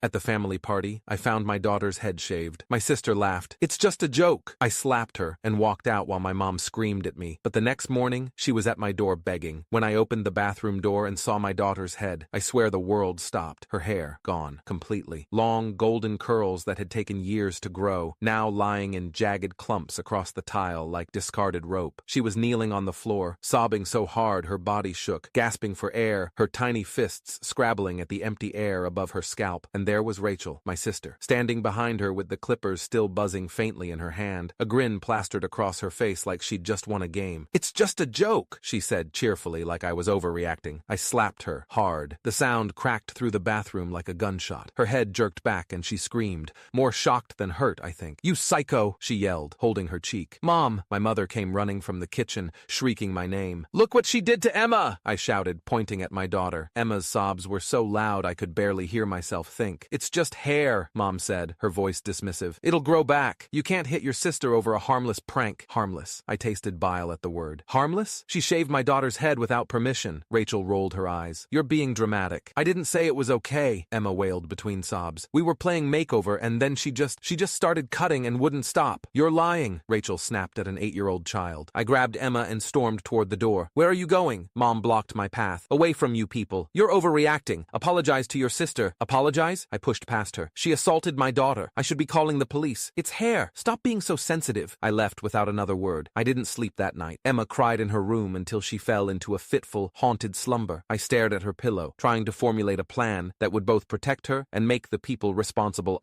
At the family party, I found my daughter's head shaved. My sister laughed. "It's just a joke." I slapped her and walked out while my mom screamed at me. But the next morning, she was at my door begging. When I opened the bathroom door and saw my daughter's head, I swear the world stopped. Her hair gone completely. Long, golden curls that had taken years to grow, now lying in jagged clumps across the tile like discarded rope. She was kneeling on the floor, sobbing so hard her body shook, gasping for air, her tiny fists scrabbling at the empty air above her scalp. And there was Rachel, my sister, standing behind her with the clippers still buzzing faintly in her hand, a grin plastered across her face like she'd just won a game. "It's just a joke," she said cheerfully, like I was overreacting. I slapped her hard. The sound cracked through the bathroom like a gunshot. Her head jerked back and she screamed, more shocked than hurt, I think. "You psycho," she yelled, holding her cheek. "Mom!" My mother came running from the kitchen, shrieking my name. "Look what she did to Emma!" I shouted, pointing at my daughter. Emma's sobs were so loud I could barely hear myself think. "It's just hair," Mom said, her voice dismissive. "It'll grow back. You can't hit your sister over a harmless prank." Harmless. I tasted bile at the word. Harmless? She shaved my daughter's head without permission. Rachel rolled her eyes. "You're being dramatic." "I didn't say it was okay," Emma wailed between sobs. "We were playing makeover and then she just started cutting and wouldn't stop." "You're lying," Rachel snapped at an 8-year-old child. I grabbed Emma and stormed toward the door. "Where are you going?" Mom blocked my path. "Away from you people. You're overreacting. Apologize to your sister." "Apologize?" I pushed past her. "She assaulted my daughter. I should be calling the police. It's hair. Stop being so sensitive." I left without another word. I didn't sleep that night. Emma cried in her room until she fell into a fitful, haunted slumber. I stared at her pillow, trying to formulate a plan that would both protect her and make the people responsible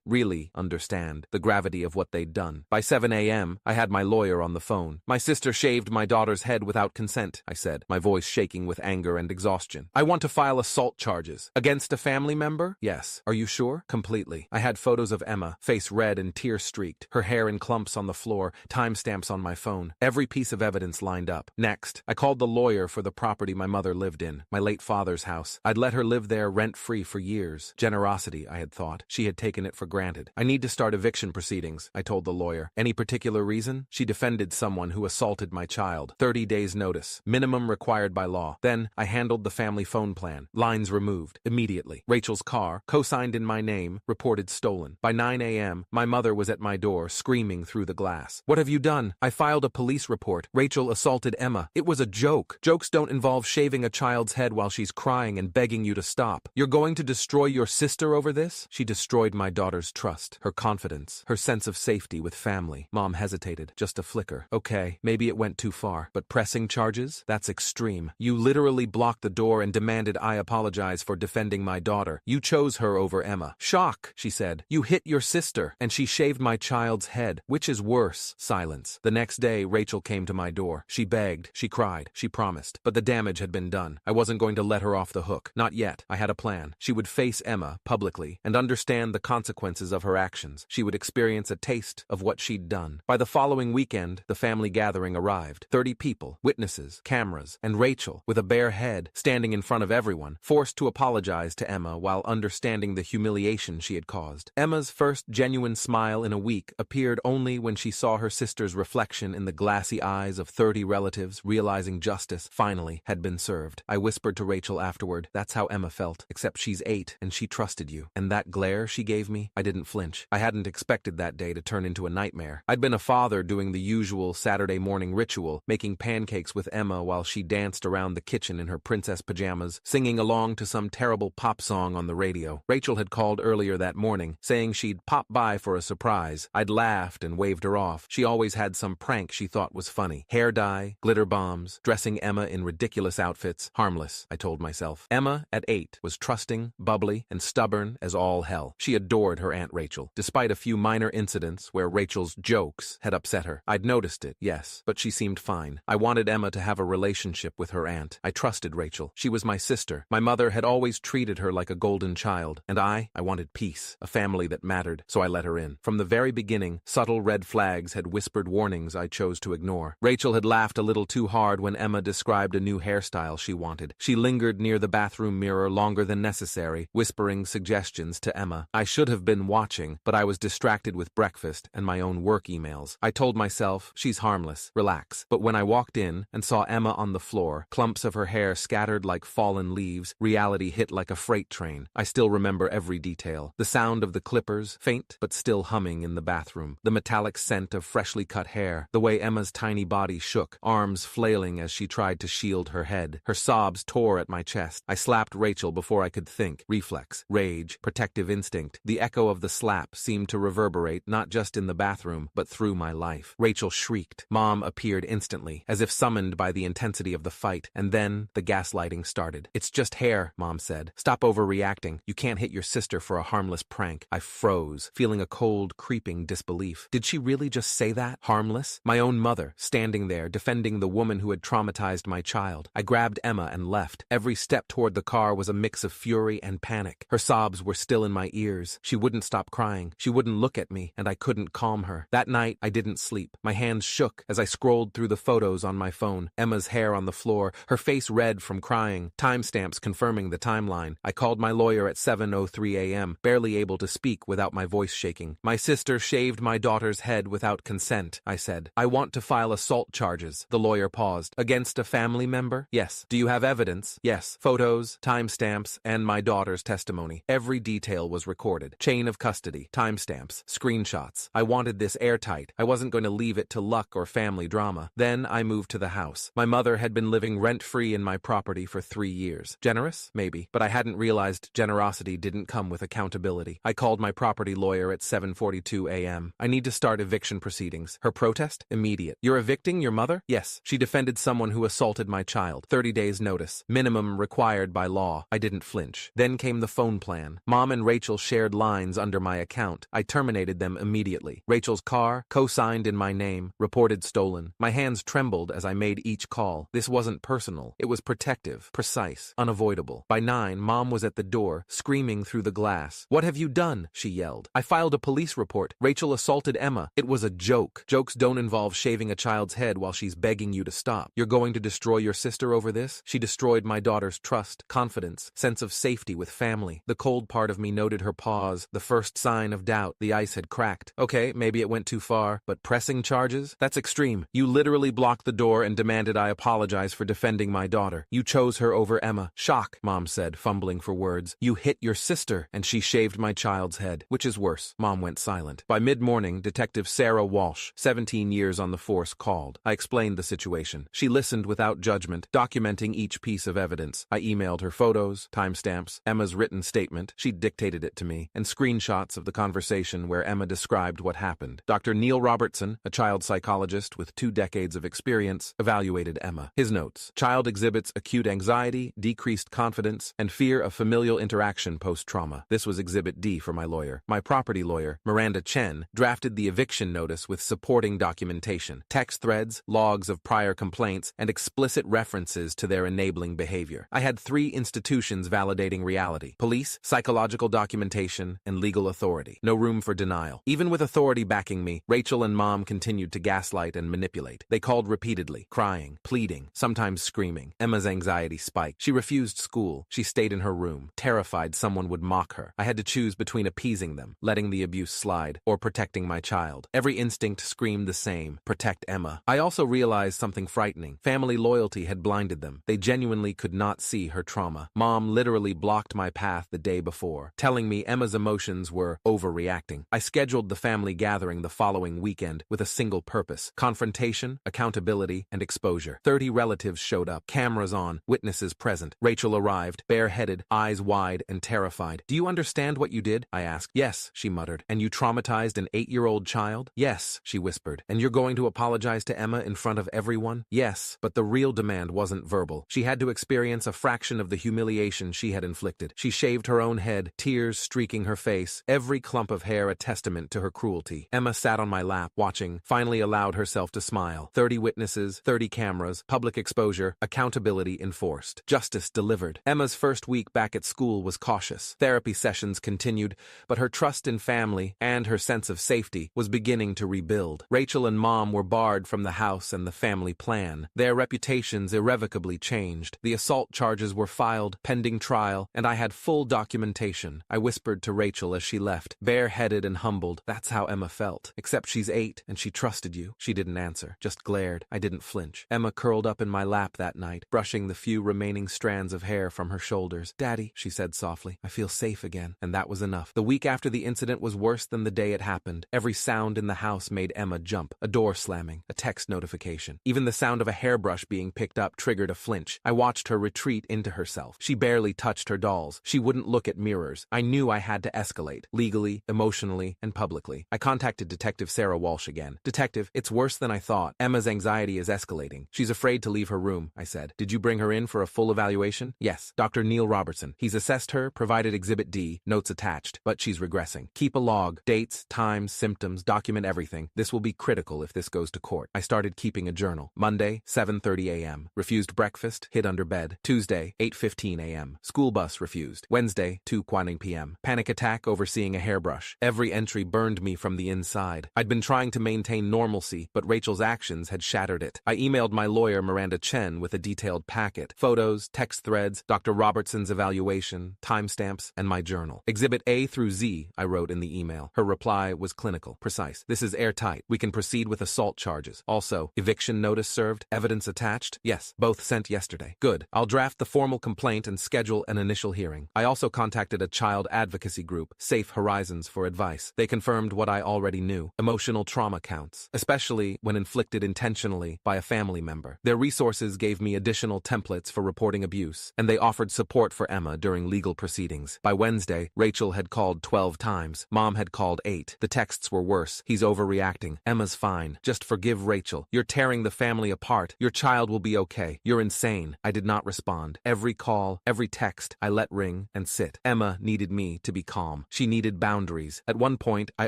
really understand, the gravity of what they'd done. By 7 a.m., I had my lawyer on the phone. "My sister shaved my daughter's head without consent," I said, my voice shaking with anger and exhaustion. "I want to file assault charges." "Against a family member?" "Yes." "Are you sure?" "Completely." I had photos of Emma, face red and tear-streaked, her hair in clumps on the floor, timestamps on my phone. Every piece of evidence lined up. Next, I called the lawyer for the property my mother lived in, my late father's house. I'd let her live there rent-free for years. Generosity, I had thought. She had taken it for granted. "I need to start eviction proceedings," I told the lawyer. "Any particular reason?" "She defended someone who assaulted my child. 30 days notice. Minimum required by law." Then, I handled the family phone plan. Lines removed. Immediately. Rachel's car, co-signed in my name, reported stolen. By 9 a.m., my mother was at my door, screaming through the glass. "What have you done?" "I filed a police report. Rachel assaulted Emma. It was a joke. Jokes don't involve shaving a child's head while she's crying and begging you to stop. You're going to destroy your sister over this?" She destroyed my daughter's trust, her confidence, her sense of safety with family. Mom hesitated, just a flicker. "Okay, maybe it went too far, but pressing charges? That's extreme. You literally blocked the door and demanded I apologize for defending my daughter. You chose her over Emma." "Shock," she said. "You hit your sister, and she shaved my child's head. Which is worse?" Silence. The next day, Rachel came to my door. She begged, she cried, she promised. But the damage had been done. I wasn't going to let her off the hook. Not yet. I had a plan. She would face Emma, publicly, and understand the consequences of her actions. She would experience a taste of what she'd done. By the following weekend, the family gathering arrived. 30 people, witnesses, cameras, and Rachel, with a bare head, standing in front of everyone, forced to apologize to Emma while understanding the humiliation she had caused. Emma's first genuine smile in a week appeared only when she saw her sister's reflection in the glassy eyes of 30 relatives, realizing justice, finally, had been served. I whispered to Rachel afterward, "That's how Emma felt, except she's 8 and she trusted you." And that glare she gave me, I didn't flinch. I hadn't expected that day to turn into a nightmare. I'd been a father doing the usual Saturday morning ritual, making pancakes with Emma while she danced around the kitchen in her princess pajamas, singing along to some terrible pop song on the radio. Rachel had called earlier that morning, saying she'd pop by for a surprise. I'd laughed and waved her off. She always had some prank she thought was funny. Hair dye, glitter bombs, dressing Emma in ridiculous outfits. Harmless, I told myself. Emma, at 8, was trusting, bubbly, and stubborn as all hell. She adored her Aunt Rachel, despite a few minor incidents where Rachel's jokes had upset her. I'd noticed it, yes, but she seemed fine. I wanted Emma to have a relationship with her aunt. I trusted Rachel. She was my sister. My mother had always treated her like a golden child. And I wanted peace, a family that mattered, so I let her in. From the very beginning, subtle red flags had whispered warnings I chose to ignore. Rachel had laughed a little too hard when Emma described a new hairstyle she wanted. She lingered near the bathroom mirror longer than necessary, whispering suggestions to Emma. I should have been watching, but I was distracted with breakfast and my own work emails. I told myself, she's harmless, relax. But when I walked in and saw Emma on the floor, clumps of her hair scattered like fallen leaves, reality hit like a freight train. I still remember every detail. The sound of the clippers, faint but still humming in the bathroom. The metallic scent of freshly cut hair. The way Emma's tiny body shook, arms flailing as she tried to shield her head. Her sobs tore at my chest. I slapped Rachel before I could think. Reflex, rage, protective instinct. The echo of the slap seemed to reverberate not just in the bathroom, but through my life. Rachel shrieked. Mom appeared instantly, as if summoned by the intensity of the fight, and then the gaslighting started. "It's just hair," Mom said. "Stop overreacting. You can't hit your sister for a harmless prank." I froze, feeling a cold, creeping disbelief. Did she really just say that? Harmless? My own mother, standing there, defending the woman who had traumatized my child. I grabbed Emma and left. Every step toward the car was a mix of fury and panic. Her sobs were still in my ears. She wouldn't stop crying. She wouldn't look at me, and I couldn't calm her. That night, I didn't sleep. My hands shook as I scrolled through the photos on my phone. Emma's hair on the floor, her face red from crying, timestamps confirming the timeline. I called my lawyer at 7:03 a.m., barely able to speak without my voice shaking. "My sister shaved my daughter's head without consent," I said. "I want to file assault charges." The lawyer paused. "Against a family member?" "Yes." "Do you have evidence?" "Yes." Photos, timestamps, and my daughter's testimony. Every detail was recorded. Chain of custody, timestamps, screenshots. I wanted this airtight. I wasn't going to leave it to luck or family drama. Then I moved to the house. My mother had been living rent-free in my property for 3 years. Generous? Maybe. But I hadn't realized generosity didn't come with accountability. I called my property lawyer at 7:42 a.m. "I need to start eviction proceedings." Her protest? Immediate. "You're evicting your mother?" "Yes. She defended someone who assaulted my child. 30 days notice. Minimum required by law." I didn't flinch. Then came the phone plan. Mom and Rachel shared lines under my account. I terminated them immediately. Rachel's car, co-signed in my name, reported stolen. My hands trembled as I made each call. This wasn't personal. It was protective, precise, unavoidable. By 9, Mom was at the door, screaming through the glass. "What have you done?" she yelled. "I filed a police report. Rachel assaulted Emma. It was a joke. Jokes don't involve shaving a child's head while she's begging you to stop. You're going to destroy your sister over this?" She destroyed my daughter's trust, confidence, sense of safety with family. The cold part of me noted her pause, the first sign of doubt. The ice had cracked. Okay, maybe it went too far, but pressing charges? That's extreme. You literally blocked the door and demanded I apologize for defending my daughter. You chose her over Emma. Shock, Mom said, fumbling for words. You hit your sister, and she shaved my child's head. Which is worse? Mom went silent. By mid-morning, Detective Sarah Walsh, 17 years on the force, called. I explained the situation. She listened without judgment, documenting each piece of evidence. I emailed her photos, timestamps, Emma's written statement, she dictated it to me, and screenshots of the conversation where Emma described what happened. Dr. Neil Robertson, a child psychologist with 2 decades of experience, evaluated Emma. His notes: child exhibits acute anxiety, decreased confidence, and fear of familial interaction post-trauma. This was Exhibit D for my lawyer. My property lawyer, Miranda Chen, drafted the eviction notice with supporting documentation, text threads, logs of prior complaints, and explicit references to their enabling behavior. I had 3 institutions validating reality: police, psychological documentation, and legal authority. No room for denial. Even with authority backing me, Rachel and Mom continued to gaslight and manipulate. They called repeatedly, crying, pleading, sometimes screaming. Emma's anxiety spiked. She refused school. She stayed in her room, terrified someone would mock her. I had to choose between appeasing them, letting the abuse slide, or protecting my child. Every instinct screamed the same: protect Emma. I also realized something frightening. Family loyalty had blinded them. They genuinely could not see her trauma. Mom literally blocked my path the day before, telling me Emma's emotions were overreacting. I scheduled the family gathering the following weekend with a single purpose: confrontation, accountability, and exposure. 30 relatives showed up, cameras on, witnesses present. Rachel arrived, bareheaded, eyes wide, and terrified. "Do you understand what you did?" I asked. "Yes," she muttered. "And you traumatized an 8-year-old child?" "Yes," she whispered. "And you're going to apologize to Emma in front of everyone?" "Yes." But the real demand wasn't verbal. She had to experience a fraction of the humiliation she had inflicted. She shaved her own head, tears streaking her face, every clump of hair a testament to her cruelty. Emma sat on my lap, watching, finally allowed herself to smile. 30 witnesses, 30 cameras, public exposure, accountability enforced. Justice delivered. Emma's first week back at school was cautious. Therapy sessions continued, but her trust in family and her sense of safety was beginning to rebuild. Rachel and Mom were barred from the house and the family plan. Their reputations irrevocably changed. The assault charges were filed, pending trial, and I had full documentation. I whispered to Rachel as she left, bareheaded and humbled. "That's how Emma felt. Except she's 8, and she trusted you." She didn't answer, just glared. I didn't flinch. Emma curled up in my lap that night, brushing the few remaining strands of hair from her shoulders. "Daddy," she said softly. I feel safe again. And that was enough. The week after the incident was worse than the day it happened. Every sound in the house made Emma jump. A door slamming, a text notification. Even the sound of a hairbrush being picked up triggered a flinch. I watched her retreat into herself. She barely touched her dolls. She wouldn't look at mirrors. I knew I had to escalate, legally, emotionally, and publicly. I contacted Detective Sarah Walsh again. Detective, it's worse than I thought. Emma's anxiety is escalating. She's afraid to leave her room, I said. Did you bring her in for a full evaluation? Yes. Dr. Neil Robertson. He's assessed her, provided Exhibit D, notes attached, but she's regressing. Keep a log, dates, times, symptoms, document everything. This will be critical if this goes to court. I started keeping a journal. Monday, 7:30 a.m. Refused breakfast, hid under bed. Tuesday, 8:15 a.m. School bus refused. Wednesday, 2:20 p.m. Panic attack over seeing a hairbrush. Every entry burned me from the inside. I'd been trying to maintain normalcy, but Rachel's actions had shattered it. I emailed my lawyer Miranda Chen with a detailed packet. Photos, text threads, Dr. Robertson's evaluation, timestamps, and my journal. Exhibit A through Z, I wrote in the email. Her reply was clinical, precise. This is airtight. We can proceed with assault charges. Also, eviction notice served, evidence attached? Yes, both sent yesterday. Good. I'll draft the formal complaint and schedule an initial hearing. I also contacted a child advocacy group, Safe Horizons, for advice. They confirmed what I already knew. Emotional trauma counts, especially when inflicted intentionally by a family member. Their resources gave me additional templates for reporting abuse, and they offered support for Emma during legal proceedings. By Wednesday, Rachel had called 12 times. Mom had called 8. The texts were worse. He's overreacting. Emma's fine. Just forgive Rachel. You're tearing the family apart. Your child will be okay. You're insane. I did not respond. Every call, every text, I let ring and sit. Emma needed me to be calm. She needed boundaries. At one point, I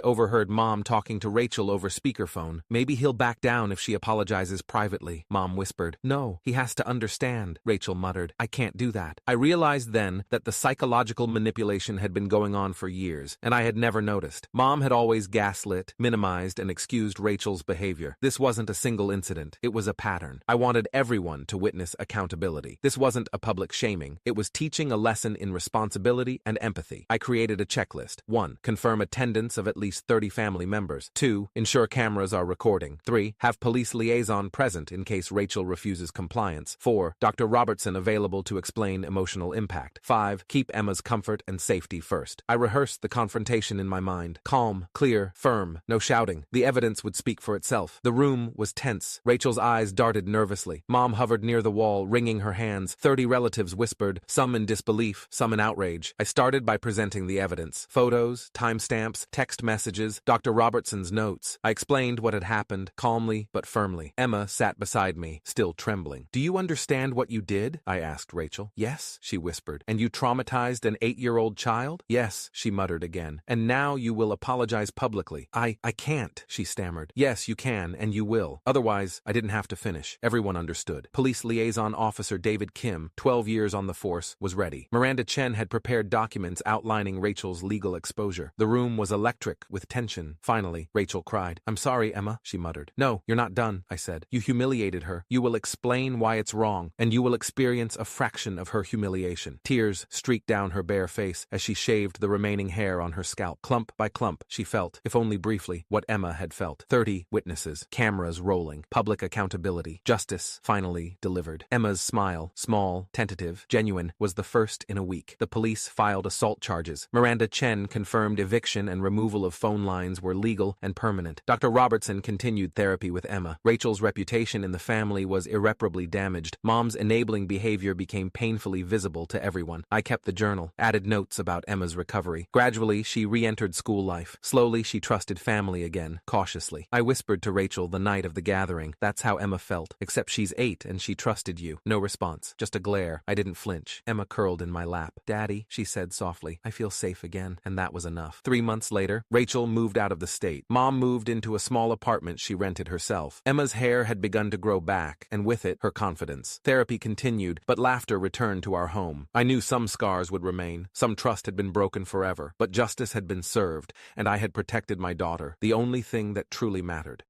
overheard Mom talking to Rachel over speakerphone. Maybe he'll back down if she apologizes privately, Mom whispered. No, he has to understand, Rachel muttered. I can't do that. I realized then that the psychological manipulation had been going on for years, and I had never noticed. Mom had always gaslit, minimized, and excused Rachel's behavior. This wasn't a single incident. It was a pattern. I wanted everyone to witness accountability. This wasn't a public shaming. It was teaching a lesson in responsibility and empathy. I created a checklist. 1. Confirm attendance of at least 30 family members. 2. Ensure cameras are recording. 3. Have police liaison present in case Rachel refuses compliance. 4. Dr. Robertson available to explain emotional impact. 5. Keep Emma's comfort and safety first. I rehearsed the confrontation in my mind. Calm, clear, firm, no shouting. The evidence would speak for itself. The room was tense. Rachel's eyes darted nervously. Mom hovered near the wall, wringing her hands. 30 relatives whispered, some in disbelief, some in outrage. I started by presenting the evidence. Photos, timestamps, text messages, Dr. Robertson's notes. I explained what had happened, calmly but firmly. Emma sat beside me, still trembling. Do you understand what you did? I asked Rachel. Yes, she whispered. And you traumatized an 8-year-old child? Yes, she muttered again. And now you will apologize publicly. I can't, she stammered. Yes, you can, and you will. Otherwise, I didn't have to finish. Everyone understood. Police Liaison Officer David Kim, 12 years on the force, was ready. Miranda Chen had prepared documents outlining Rachel's legal exposure. The room was electric with tension. Finally, Rachel cried. I'm sorry, Emma, she muttered. No, you're not done, I said. You humiliated her. You will explain why it's wrong, and you will experience a fraction of her humiliation. Tears streaked down her bare face as she shaved the remaining hair on her scalp. Clump by clump, she felt, if only briefly, what Emma had felt. 30 witnesses, cameras rolling, public accountability, justice finally delivered. Emma's smile, small, tentative, genuine, was the first in a week. The police filed assault charges. Miranda Chen confirmed eviction and removal of phone lines were legal and permanent. Dr. Robertson continued therapy with Emma. Rachel's reputation in the family was irreparably damaged. Mom's enabling behavior became painfully visible to everyone. I kept the journal, added notes about Emma's recovery. Gradually, she re-entered school life. Slowly, she trusted family again, cautiously. I whispered to Rachel the night of the gathering. That's how Emma felt, except she's 8 and she trusted you. No response, just a glare. I didn't flinch. Emma curled in my lap. Daddy, she said softly, I feel safe again, and that was enough. 3 months later, Rachel moved out of the state. Mom moved into a small apartment she rented herself. Emma's hair had begun to grow back, and with it, her confidence. Therapy continued, but laughter returned to our home. I knew some scars would remain, some trust had been broken forever, but justice had been served, and I had protected my daughter, the only thing that truly mattered.